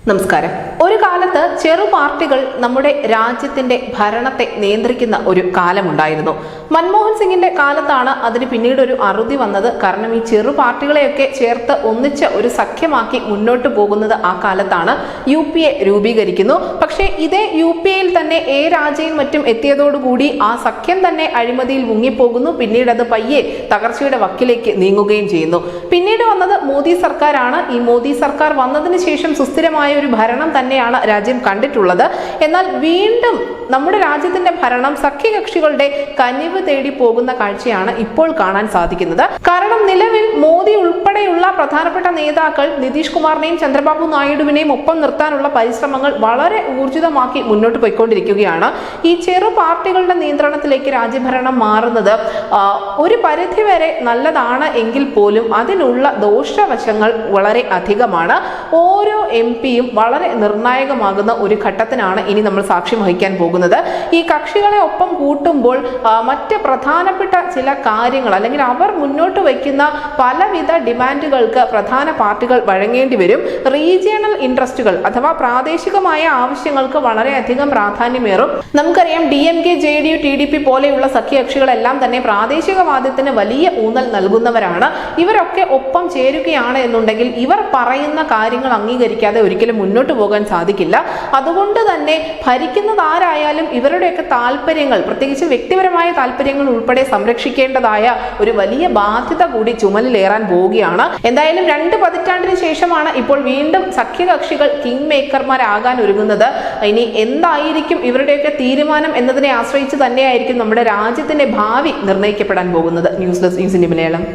നമസ്കാരം. ഒരു കാലത്ത് ചെറു പാർട്ടികൾ നമ്മുടെ രാജ്യത്തിന്റെ ഭരണത്തെ നിയന്ത്രിക്കുന്ന ഒരു കാലമുണ്ടായിരുന്നു. മൻമോഹൻ സിംഗിന്റെ കാലത്താണ് അതിന് പിന്നീട് ഒരു അറുതി വന്നത്. കാരണം ഈ ചെറു പാർട്ടികളെയൊക്കെ ചേർത്ത് ഒന്നിച്ച് ഒരു സഖ്യമാക്കി മുന്നോട്ട് പോകുന്നത് ആ കാലത്താണ്. UPA രൂപീകരിക്കുന്നു. പക്ഷേ ഇതേ UPAയിൽ തന്നെ രാജയും മറ്റും എത്തിയതോടുകൂടി ആ സഖ്യം തന്നെ അഴിമതിയിൽ മുങ്ങിപ്പോകുന്നു. പിന്നീട് അത് പയ്യെ തകർച്ചയുടെ വക്കിലേക്ക് നീങ്ങുകയും ചെയ്യുന്നു. പിന്നീട് വന്നത് മോദി സർക്കാരാണ്. ഈ മോദി സർക്കാർ വന്നതിന് ശേഷം സുസ്ഥിരമായ ഒരു ഭരണം തന്നെയാണ് രാജ്യം കണ്ടിട്ടുള്ളത്. എന്നാൽ വീണ്ടും നമ്മുടെ രാജ്യത്തിന്റെ ഭരണം സഖ്യകക്ഷികളുടെ കനിവ് തേടി പോകുന്ന കാഴ്ചയാണ് ഇപ്പോൾ കാണാൻ സാധിക്കുന്നത്. കാരണം നിലവിൽ മോദി ഉൾപ്പെടെയുള്ള പ്രധാനപ്പെട്ട നേതാക്കൾ നിതീഷ് കുമാറിനെയും ചന്ദ്രബാബു നായിഡുവിനെയും ഒപ്പം നിർത്താനുള്ള പരിശ്രമങ്ങൾ വളരെ ഊർജിതമാക്കി മുന്നോട്ട് പോയിക്കൊണ്ടിരിക്കുകയാണ്. ഈ ചെറു പാർട്ടികളുടെ നിയന്ത്രണത്തിലേക്ക് രാജ്യഭരണം മാറുന്നത് ഒരു പരിധിവരെ നല്ലതാണ് എങ്കിൽ പോലും അതിനുള്ള ദോഷവശങ്ങൾ വളരെ അധികമാണ്. ഓരോ MPയും വളരെ നിർണായകമാകുന്ന ഒരു ഘട്ടത്തിനാണ് ഇനി നമ്മൾ സാക്ഷ്യം വഹിക്കാൻ പോകുന്നത്. ഈ കക്ഷികളെ ഒപ്പം കൂട്ടുമ്പോൾ മറ്റ് പ്രധാനപ്പെട്ട ചില കാര്യങ്ങൾ അല്ലെങ്കിൽ അവർ മുന്നോട്ട് വയ്ക്കുന്ന പലവിധ ഡിമാൻഡുകൾക്ക് പ്രധാന പാർട്ടികൾ വഴങ്ങേണ്ടി വരും. റീജിയണൽ ഇൻട്രസ്റ്റുകൾ അഥവാ പ്രാദേശികമായ ആവശ്യങ്ങൾക്ക് വളരെയധികം പ്രാധാന്യമേറും. നമുക്കറിയാം DMK, JDU, TDP പോലെയുള്ള സഖ്യകക്ഷികളെല്ലാം തന്നെ പ്രാദേശികവാദത്തിന് വലിയ ഊന്നൽ നൽകുന്നവരാണ്. ഇവരൊക്കെ ഒപ്പം ചേരുകയാണ് എന്നുണ്ടെങ്കിൽ ഇവർ പറയുന്ന കാര്യങ്ങൾ അംഗീകരിക്കാതെ ഒരിക്കലും മുന്നോട്ട് പോകാൻ സാധിക്കില്ല. അതുകൊണ്ട് തന്നെ ഭരിക്കുന്നത് ആരായാലും ഇവരുടെയൊക്കെ താല്പര്യങ്ങൾ, പ്രത്യേകിച്ച് വ്യക്തിപരമായ താല്പര്യങ്ങൾ ഉൾപ്പെടെ സംരക്ഷിക്കേണ്ടതായ ഒരു വലിയ ബാധ്യത കൂടി ചുമലിലേറാൻ പോവുകയാണ്. എന്തായാലും 2 പതിറ്റാണ്ടിന് ശേഷമാണ് ഇപ്പോൾ വീണ്ടും സഖ്യകക്ഷികൾ കിങ് മേക്കർമാരാകാൻ ഒരുങ്ങുന്നത്. ഇനി എന്തായിരിക്കും ഇവരുടെയൊക്കെ തീരുമാനം എന്നതിനെ ആശ്രയിച്ച് തന്നെയായിരിക്കും നമ്മുടെ രാജ്യത്തിന്റെ ഭാവി നിർണ്ണയിക്കപ്പെടാൻ പോകുന്നത്. News desk news India Malayalam.